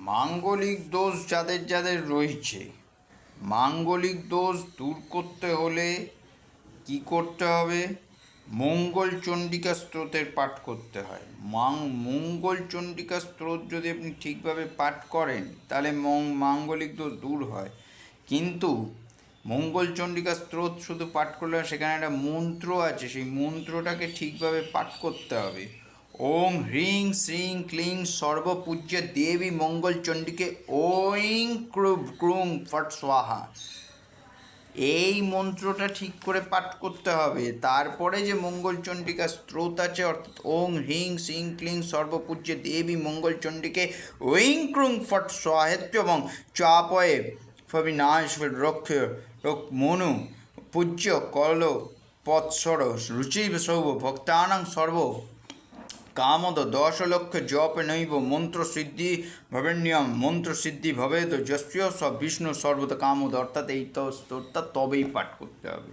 মাঙ্গলিক দোষ যাদের যাদের রয়েছে, মাঙ্গলিক দোষ দূর করতে হলে কি করতে হবে? মঙ্গল চণ্ডিকা স্তোত্রের পাঠ করতে হয়। মঙ্গল চণ্ডিকা স্তোত্র যদি আপনি ঠিকভাবে পাঠ করেন তাহলে মাঙ্গলিক দোষ দূর হয়। কিন্তু মঙ্গল চণ্ডিকা স্তোত্র শুধু পাঠ করলে সেখানে একটা মন্ত্র আছে, সেই মন্ত্রটাকে ঠিকভাবে পাঠ করতে হবে। ওং হ্রিং শ্রীং ক্লিং সর্বপূজ্য দেবী মঙ্গল চণ্ডীকে ঐং ক্রুং ফট স্বাহা, এই মন্ত্রটা ঠিক করে পাঠ করতে হবে। তারপরে যে মঙ্গল চণ্ডিকা স্তোত্র আছে, অর্থাৎ ওং হ্রিং শ্রীং ক্লিং সর্বপূজ্য দেবী মঙ্গল চণ্ডীকে ঐং ক্রুং ফট স্বাহেত্যবং চাপয়ে ফবিনাশ রক্ষ মনু পূজ্য কল পৎসর রুচিব সৌভ ভক্তানাং সর্ব কামদ 10,00,000 জপ নৈব মন্ত্র সিদ্ধি ভবেন্যম মন্ত্র সিদ্ধি ভবেদ যস্য স বিষ্ণু সর্বত কামদ। অর্থাৎ এই স্তোত্রটা তবেই পাঠ করতে হবে।